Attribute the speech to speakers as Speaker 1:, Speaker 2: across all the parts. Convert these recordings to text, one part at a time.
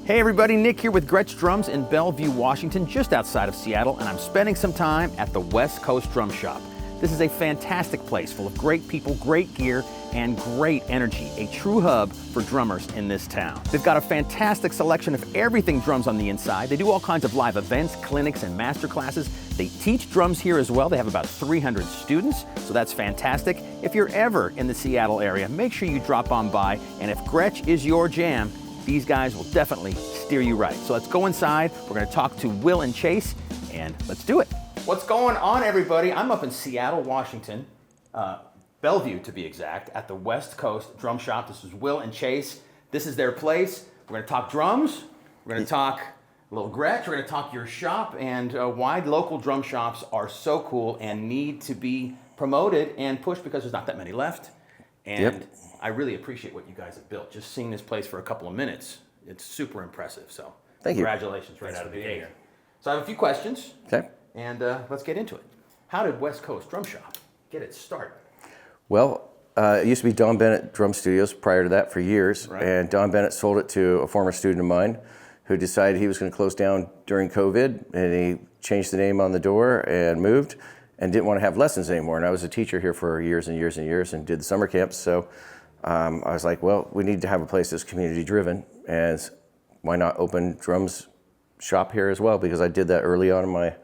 Speaker 1: Hey everybody, Nick here with Gretsch Drums in Bellevue, Washington, just outside of Seattle, and I'm spending some time at the West Coast Drum Shop. This is a fantastic place full of great people, great gear, and great energy, a true hub for drummers in this town. They've got a fantastic selection of everything drums on the inside. They do all kinds of live events, clinics, and master classes. They teach drums here as well. They have about 300 students, so that's fantastic. If you're ever in the Seattle area, make sure you drop on by, and if Gretsch is your jam, these guys will definitely steer you right. So let's go inside. We're gonna talk to Will and Chase, and let's do it. What's going on, everybody? I'm up in Seattle, Washington, Bellevue to be exact, at the West Coast Drum Shop. This is Will and Chase. This is their place. We're gonna talk drums. We're gonna talk a little Gretsch. We're gonna talk your shop and why local drum shops are so cool and need to be promoted and pushed because there's not that many left. And I really appreciate what you guys have built. Just seeing this place for a couple of minutes, it's super impressive. So congratulations right out of the gate. So I have a few questions.
Speaker 2: Okay.
Speaker 1: And let's get into it. How did West Coast Drum Shop get its start?
Speaker 2: Well, it used to be Don Bennett Drum Studios prior to that for years. Right. And Don Bennett sold it to a former student of mine who decided he was going to close down during COVID. And he changed the name on the door and moved and didn't want to have lessons anymore. And I was a teacher here for years and years and years and did the summer camps. So I was like, well, we need to have a place that's community driven, and why not open drums shop here as well? Because I did that early on in my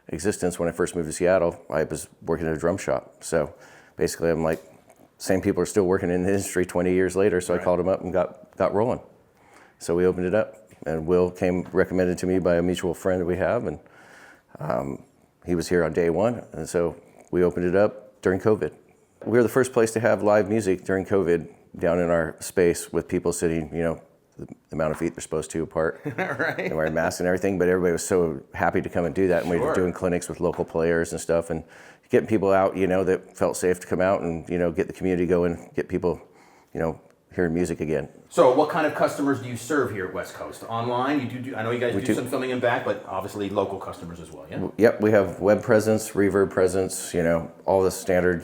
Speaker 2: existence. When I first moved to Seattle, I was working at a drum shop. So basically I'm like, same people are still working in the industry 20 years later. So I called them up and got rolling. So we opened it up, and Will came recommended to me by a mutual friend that we have. And he was here on day one. And so we opened it up during COVID. We were the first place to have live music during COVID down in our space with people sitting, the amount of feet they're supposed to apart.
Speaker 1: Right.
Speaker 2: And wearing masks and everything, but everybody was so happy to come and do that. And we were doing clinics with local players and stuff, and getting people out, that felt safe to come out and, get the community going, get people, hearing music again.
Speaker 1: So what kind of customers do you serve here at West Coast? Online? You do I know you guys do some filming in back, but obviously local customers as well, yeah?
Speaker 2: Yep, we have web presence, reverb presence, all the standard,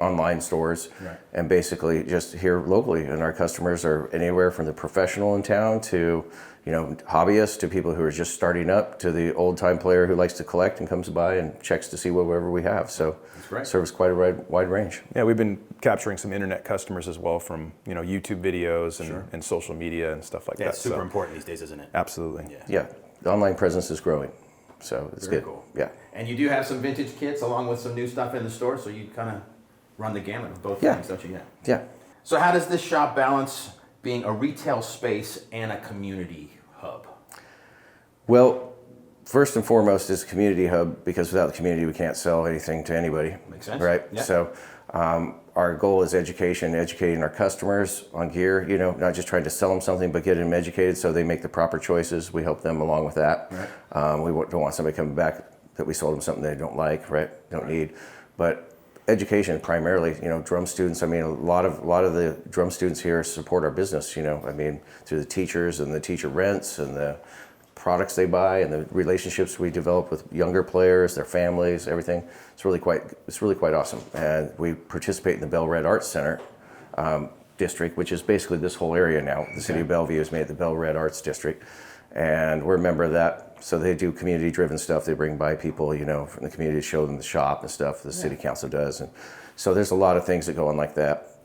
Speaker 2: online stores, and basically just here locally. And our customers are anywhere from the professional in town to, hobbyists, to people who are just starting up, to the old time player who likes to collect and comes by and checks to see whatever we have. So serves quite a wide range.
Speaker 3: Yeah, we've been capturing some internet customers as well from, YouTube videos and social media and stuff like that.
Speaker 1: It's super important these days, isn't it?
Speaker 3: Absolutely.
Speaker 2: Yeah, the online presence is growing. So it's
Speaker 1: Very
Speaker 2: good.
Speaker 1: Cool.
Speaker 2: Yeah.
Speaker 1: And you do have some vintage kits along with some new stuff in the store, so you kind of run the gamut of both things, don't you?
Speaker 2: Yeah.
Speaker 1: So how does this shop balance being a retail space and a community hub?
Speaker 2: Well, first and foremost is a community hub, because without the community we can't sell anything to anybody.
Speaker 1: Makes sense.
Speaker 2: Right?
Speaker 1: Yeah.
Speaker 2: So our goal is educating our customers on gear, not just trying to sell them something, but get them educated so they make the proper choices. We help them along with that. Right. We don't want somebody coming back that we sold them something they don't like, don't need. But education primarily, drum students. I mean, a lot of the drum students here support our business, through the teachers and the teacher rents and the products they buy and the relationships we develop with younger players, their families, everything. It's really quite awesome. And we participate in the Bell Red Arts Center district, which is basically this whole area now. The city of Bellevue has made the Bell Red Arts District, and we're a member of that. So they do community-driven stuff. They bring by people, from the community to show them the shop and stuff. The city council does, and so there's a lot of things that go on like that.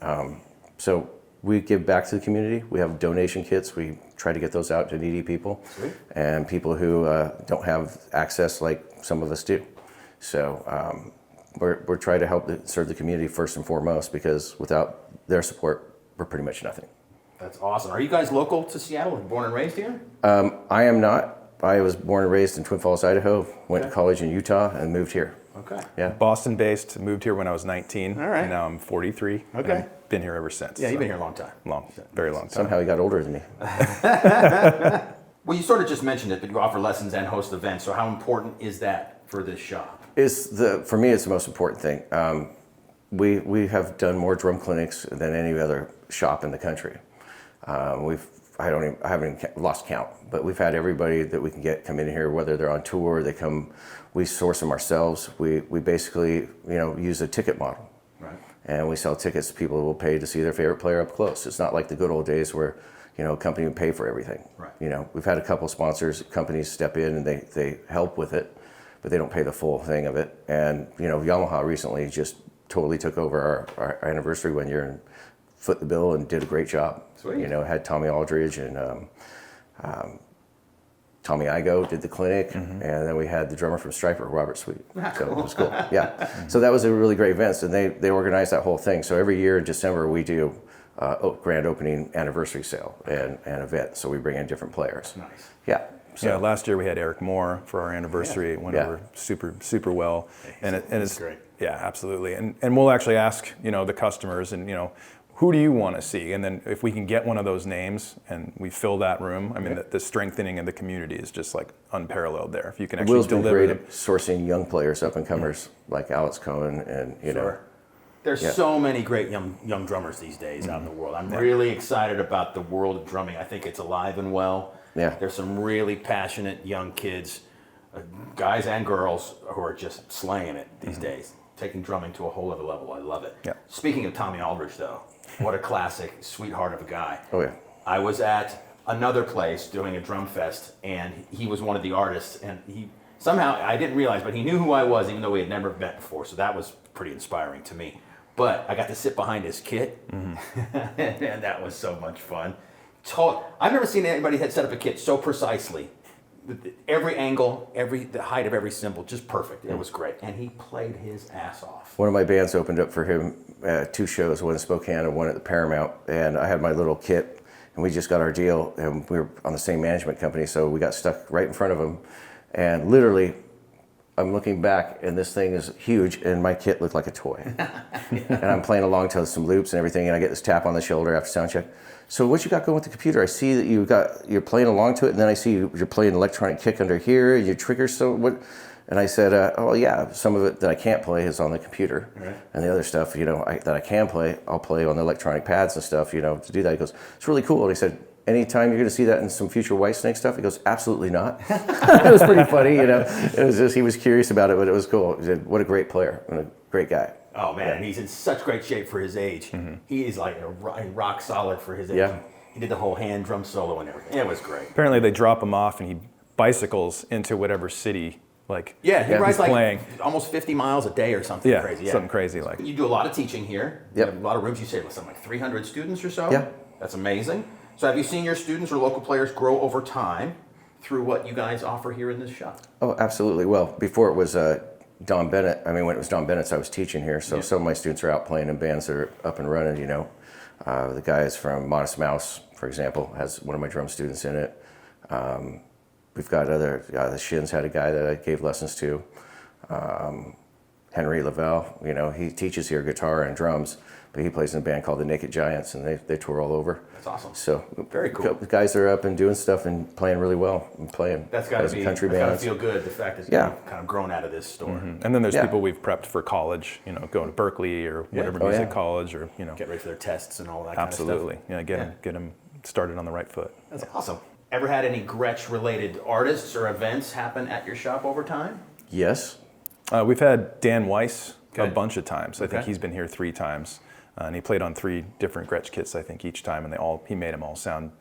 Speaker 2: So we give back to the community. We have donation kits. We try to get those out to needy people and people who don't have access like some of us do. So we're trying to help serve the community first and foremost, because without their support, we're pretty much nothing.
Speaker 1: That's awesome. Are you guys local to Seattle? Born and raised here?
Speaker 2: I am not. I was born and raised in Twin Falls, Idaho, went to college in Utah, and moved here.
Speaker 1: Okay.
Speaker 2: Yeah.
Speaker 3: Boston-based, moved here when I was 19.
Speaker 1: All right.
Speaker 3: And now I'm 43.
Speaker 1: Okay.
Speaker 3: And been here ever since.
Speaker 1: Yeah, you've been here a long time.
Speaker 3: Very long time.
Speaker 2: Somehow he got older than me.
Speaker 1: Well, you sort of just mentioned it, but you offer lessons and host events. So how important is that for this shop?
Speaker 2: For me, it's the most important thing. We have done more drum clinics than any other shop in the country. I haven't lost count, but we've had everybody that we can get come in here, whether they're on tour, they come, we source them ourselves. We basically, use a ticket model.
Speaker 1: Right.
Speaker 2: and we sell tickets. People will pay to see their favorite player up close. It's not like the good old days where, you know, a company would pay for everything.
Speaker 1: Right.
Speaker 2: You know, we've had a couple sponsors, companies step in and they help with it, but they don't pay the full thing of it. And, you know, Yamaha recently just totally took over our anniversary one year and foot the bill and did a great job.
Speaker 1: Sweet.
Speaker 2: You know, had Tommy Aldridge and Tommy Igo did the clinic, and then we had the drummer from Striper, Robert Sweet. So it was cool. Yeah. So that was a really great event, and they organized that whole thing. So every year in December we do grand opening anniversary sale and event. So we bring in different players.
Speaker 1: Nice.
Speaker 2: Yeah. So
Speaker 3: Yeah, last year we had Eric Moore for our anniversary. It went over super well, and it's
Speaker 1: great.
Speaker 3: Yeah, absolutely. And we'll actually ask, you know, the customers, and, you know, who do you want to see? And then if we can get one of those names and we fill that room, I mean, the strengthening of the community is just like unparalleled there. If you can actually
Speaker 2: Will's been
Speaker 3: deliver
Speaker 2: great
Speaker 3: them.
Speaker 2: at sourcing young players, up and comers like Alex Cohen, and you know.
Speaker 1: There's so many great young drummers these days out in the world. I'm really excited about the world of drumming. I think it's alive and well.
Speaker 2: Yeah.
Speaker 1: There's some really passionate young kids, guys and girls, who are just slaying it these days, taking drumming to a whole other level. I love it.
Speaker 3: Yeah.
Speaker 1: Speaking of Tommy Aldridge, though, what a classic sweetheart of a guy.
Speaker 2: Oh yeah.
Speaker 1: I was at another place doing a drum fest, and he was one of the artists, and he somehow, I didn't realize, but he knew who I was, even though we had never met before, so that was pretty inspiring to me. But I got to sit behind his kit, and that was so much fun. I've never seen anybody had set up a kit so precisely. Every angle, the height of every cymbal, just perfect. It was great, and he played his ass off.
Speaker 2: One of my bands opened up for him 2 shows, one in Spokane and one at the Paramount, and I had my little kit, and we just got our deal, and we were on the same management company, so we got stuck right in front of him, and literally, I'm looking back, and this thing is huge, and my kit looked like a toy. And I'm playing along to some loops and everything, and I get this tap on the shoulder after sound check. So what you got going with the computer? I see that you're playing along to it, and then I see you're playing electronic kick under here, and your triggers. So what? And I said, oh yeah, some of it that I can't play is on the computer, and the other stuff, you know, that I can play, I'll play on the electronic pads and stuff, you know, to do that. He goes, it's really cool. And he said, anytime you're going to see that in some future Whitesnake stuff? He goes, absolutely not. It was pretty funny, you know. It was just, he was curious about it, but it was cool. He said, what a great player and a great guy.
Speaker 1: Oh man, and he's in such great shape for his age. He is like rock solid for his age.
Speaker 2: Yeah.
Speaker 1: He did the whole hand drum solo and everything. It was great.
Speaker 3: Apparently they drop him off and he bicycles into whatever city, like,
Speaker 1: He rides like
Speaker 3: playing.
Speaker 1: almost 50 miles a day or something crazy. Yeah,
Speaker 3: something crazy like.
Speaker 1: You do a lot of teaching here.
Speaker 2: Yep.
Speaker 1: You have a lot of rooms. You say something like 300 students or so.
Speaker 2: Yeah.
Speaker 1: That's amazing. So have you seen your students or local players grow over time through what you guys offer here in this shop?
Speaker 2: Oh, absolutely. Well, before it was Don Bennett, I mean, when it was Don Bennett's, I was teaching here, so some of my students are out playing in bands that are up and running, you know. The guys from Modest Mouse, for example, has one of my drum students in it. We've got the Shins had a guy that I gave lessons to. Henry Lavelle, you know, he teaches here guitar and drums, but he plays in a band called the Naked Giants, and they tour all over.
Speaker 1: That's awesome.
Speaker 2: So
Speaker 1: very cool.
Speaker 2: The guys are up and doing stuff and playing really well and playing.
Speaker 1: That's got to be
Speaker 2: country
Speaker 1: that's got to
Speaker 2: bands.
Speaker 1: feel good. The fact that you've kind of grown out of this store.
Speaker 3: And then there's people we've prepped for college, you know, going to Berkeley or whatever music college, or, you know.
Speaker 1: Get ready for their tests and all that
Speaker 3: Absolutely.
Speaker 1: kind of
Speaker 3: Yeah, get them started on the right foot.
Speaker 1: stuff. That's awesome. Ever had any Gretsch-related artists or events happen at your shop over time?
Speaker 2: Yes.
Speaker 3: We've had Dan Weiss a
Speaker 1: Good.
Speaker 3: bunch of times. I think
Speaker 1: Okay.
Speaker 3: he's been here 3 times. And he played on 3 different Gretsch kits, I think, each time, and he made them all sound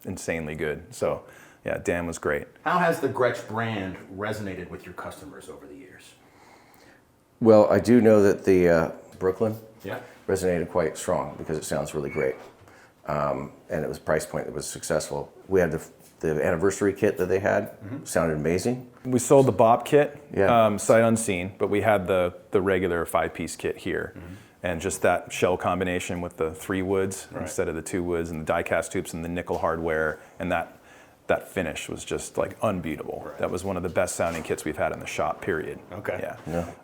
Speaker 3: insanely good. So, yeah, Dan was great.
Speaker 1: How has the Gretsch brand resonated with your customers over the years?
Speaker 2: Well, I do know that the Brooklyn
Speaker 1: Yeah.
Speaker 2: resonated quite strong because it sounds really great. And it was a price point that was successful. We had the anniversary kit that they had, sounded amazing.
Speaker 3: We sold the Bop kit,
Speaker 2: Yeah.
Speaker 3: sight unseen, but we had the regular 5-piece kit here. And just that shell combination with the 3 woods instead of the 2 woods, and the die-cast tubes and the nickel hardware, and that finish was just like unbeatable.
Speaker 1: Right.
Speaker 3: That was one of the best sounding kits we've had in the shop, period.
Speaker 1: Okay.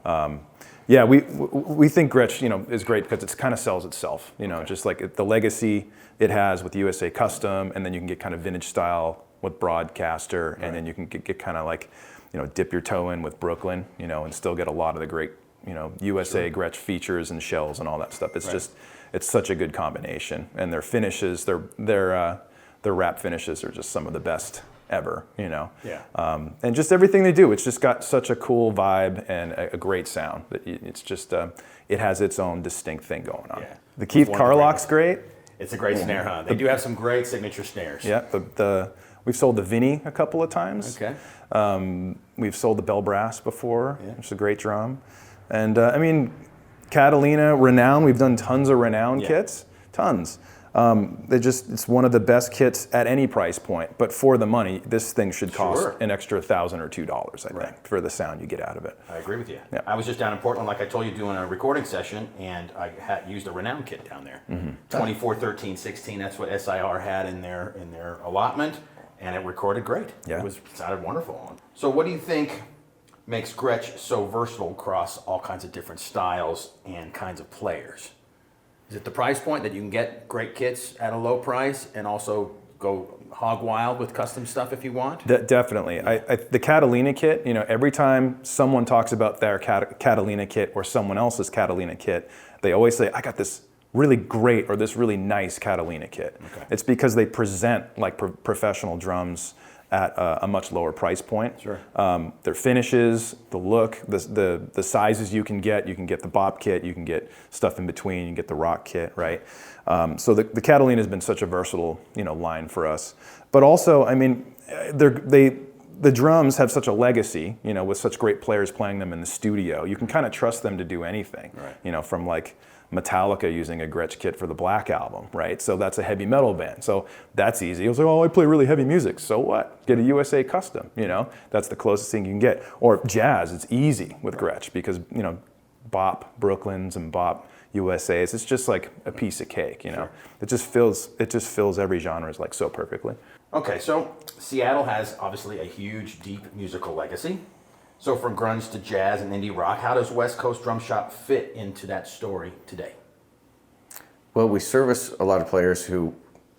Speaker 3: Yeah. We think Gretsch, you know, is great because it kind of sells itself. You know, just like the legacy it has with USA Custom, and then you can get kind of vintage style with Broadcaster, and then you can get kind of like, you know, dip your toe in with Brooklyn, you know, and still get a lot of the great, you know, USA Gretsch features and shells and all that stuff. It's just, it's such a good combination, and their finishes, their wrap finishes are just some of the best ever, you know.
Speaker 1: Yeah.
Speaker 3: And just everything they do, it's just got such a cool vibe and a great sound that it's just, it has its own distinct thing going on.
Speaker 1: Yeah.
Speaker 3: The Keith
Speaker 1: One of the
Speaker 3: Carlock's great.
Speaker 1: It's a great snare, huh? They do have some great signature snares.
Speaker 3: Yeah, we've sold the Vinny a couple of times.
Speaker 1: Okay.
Speaker 3: We've sold the Bell Brass before, which is a great drum. And I mean, Catalina, Renown, we've done tons of Renown kits, tons. It's one of the best kits at any price point, but for the money, this thing should cost an extra $1,000 or $2, I think, for the sound you get out of it.
Speaker 1: I agree with you.
Speaker 3: Yeah.
Speaker 1: I was just down in Portland, like I told you, doing a recording session, and I used a Renown kit down there. 24, 13, 16, that's what SIR had in their allotment, and it recorded great.
Speaker 3: Yeah.
Speaker 1: It sounded wonderful. So what do you think makes Gretsch so versatile across all kinds of different styles and kinds of players? Is it the price point that you can get great kits at a low price and also go hog wild with custom stuff if you want?
Speaker 3: Definitely. The Catalina kit, you know, every time someone talks about their Catalina kit or someone else's Catalina kit, they always say, I got this really great or this really nice Catalina kit. Okay. It's because they present like professional drums at a much lower price point.
Speaker 1: Sure.
Speaker 3: Their finishes, the look, the sizes you can get the bop kit, you can get stuff in between, you can get the rock kit, right? So the Catalina has been such a versatile, you know, line for us. But also, I mean, the drums have such a legacy, you know, with such great players playing them in the studio. You can kind of trust them to do anything,
Speaker 1: right.
Speaker 3: You know, from like Metallica using a Gretsch kit for the Black Album, right? So that's a heavy metal band. So that's easy. It was like, oh, I play really heavy music. So what? Get a USA custom, you know? That's the closest thing you can get. Or jazz, it's easy with Gretsch because, you know, bop Brooklyn's and bop USA's, it's just like a piece of cake, you know?
Speaker 1: Sure.
Speaker 3: It just fills every genre like so perfectly.
Speaker 1: Okay, so Seattle has obviously a huge, deep musical legacy. So from grunge to jazz and indie rock, how does West Coast Drum Shop fit into that story today?
Speaker 2: Well, we service a lot of players who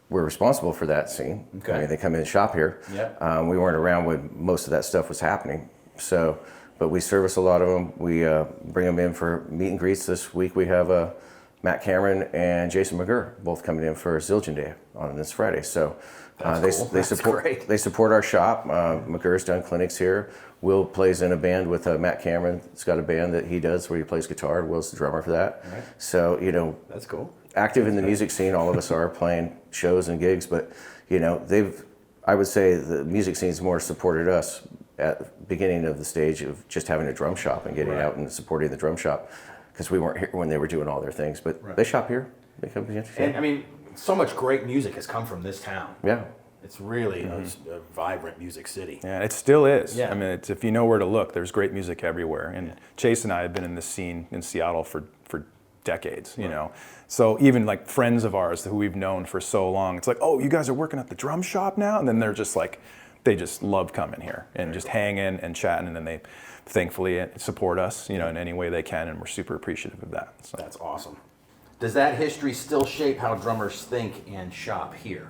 Speaker 2: were responsible for that scene.
Speaker 1: Okay.
Speaker 2: I mean, they come in and shop here.
Speaker 1: Yep.
Speaker 2: We weren't around when most of that stuff was happening. So, but we service a lot of them. We bring them in for meet and greets. This week we have Matt Cameron and Jason McGurr both coming in for Zildjian Day on this Friday. So they support our shop. McGurr's done clinics here. Will plays in a band with Matt Cameron. He's got a band that he does where he plays guitar. Will's the drummer for that.
Speaker 1: Right.
Speaker 2: So, you know,
Speaker 1: that's cool.
Speaker 2: Active in the music scene, all of us are playing shows and gigs, but, you know, I would say the music scene's more supported us at the beginning of the stage of just having a drum shop and getting out and supporting the drum shop, because we weren't here when they were doing all their things, but they shop here. They come to
Speaker 1: And I mean, so much great music has come from this town.
Speaker 2: Yeah.
Speaker 1: It's really a vibrant music city.
Speaker 3: Yeah, it still is.
Speaker 1: Yeah.
Speaker 3: I mean, if you know where to look, there's great music everywhere. And Chase and I have been in this scene in Seattle for decades, you know. So even like friends of ours who we've known for so long, it's like, oh, you guys are working at the drum shop now? And then they're just like, they just love coming here and just hanging and chatting. And then they thankfully support us, you know, in any way they can. And we're super appreciative of that. So.
Speaker 1: That's awesome. Does that history still shape how drummers think and shop here?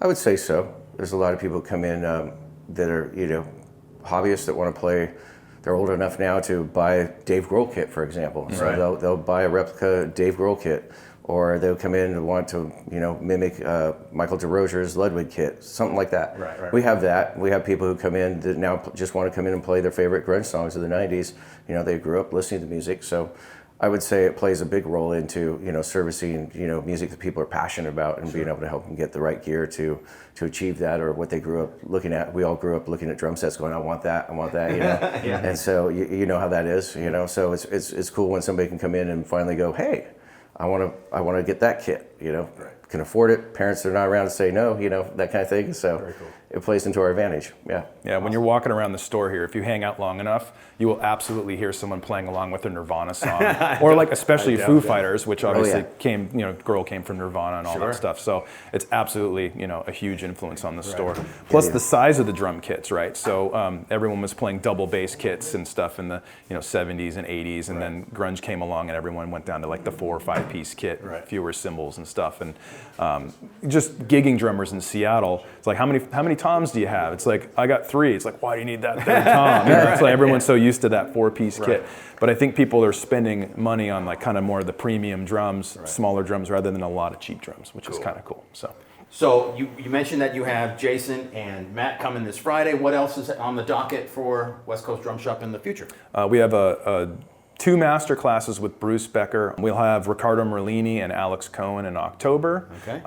Speaker 2: I would say so. There's a lot of people who come in that are, you know, hobbyists that want to play. They're old enough now to buy Dave Grohl kit, for example. So they'll buy a replica Dave Grohl kit, or they'll come in and want to, you know, mimic Michael DeRozier's Ludwig kit, something like that.
Speaker 1: Right.
Speaker 2: We have that. We have people who come in that now just want to come in and play their favorite grunge songs of the 90s. You know, they grew up listening to music. So I would say it plays a big role into, you know, servicing, you know, music that people are passionate about and being able to help them get the right gear to achieve that, or what they grew up looking at. We all grew up looking at drum sets going, I want that, you know. And so you know how that is, you know. So it's cool when somebody can come in and finally go, hey, I want to get that kit, you know. Can afford it. Parents are not around to say no, you know, that kind of thing. So
Speaker 1: very cool.
Speaker 2: It plays into our advantage. Yeah.
Speaker 3: Yeah, when you're walking around the store here, if you hang out long enough, you will absolutely hear someone playing along with a Nirvana song, or like especially Foo Fighters, which obviously came, you know, Girl came from Nirvana and all that stuff. So it's absolutely, you know, a huge influence on the store. Plus the size of the drum kits, right? So everyone was playing double bass kits and stuff in the, you know, 70s and 80s, and then grunge came along and everyone went down to like the 4 or 5 piece kit, fewer cymbals and stuff. And just gigging drummers in Seattle, it's like how many toms do you have? It's like, I got 3. It's like, why do you need that third tom? You know, it's like everyone's so used to that 4-piece kit. But I think people are spending money on like kind of more of the premium drums, smaller drums, rather than a lot of cheap drums, which is kind of cool.
Speaker 1: So you mentioned that you have Jason and Matt coming this Friday. What else is on the docket for West Coast Drum Shop in the future?
Speaker 3: We have two master classes with Bruce Becker. We'll have Riccardo Merlini and Alex Cohen in October.
Speaker 1: Okay.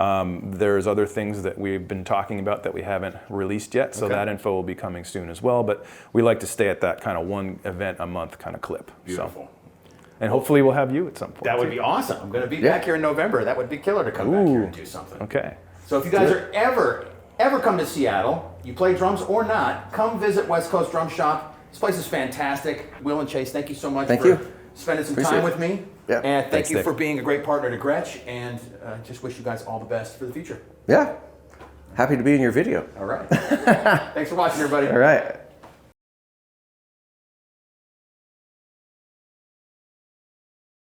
Speaker 3: There's other things that we've been talking about that we haven't released yet, so that info will be coming soon as well. But we like to stay at that kind of one event a month kind of clip.
Speaker 1: Beautiful.
Speaker 3: So. And hopefully we'll have you at some point.
Speaker 1: That would be awesome. I'm going to be back here in November. That would be killer to come back here and do something.
Speaker 3: Okay.
Speaker 1: So if you guys are ever come to Seattle, you play drums or not, come visit West Coast Drum Shop. This place is fantastic. Will and Chase, thank you so much for spending some time with me.
Speaker 2: Yeah.
Speaker 1: And thank you for being a great partner to Gretsch, and just wish you guys all the best for the future.
Speaker 2: Yeah. Happy to be in your video.
Speaker 1: All right. Thanks for watching, everybody.
Speaker 2: All right.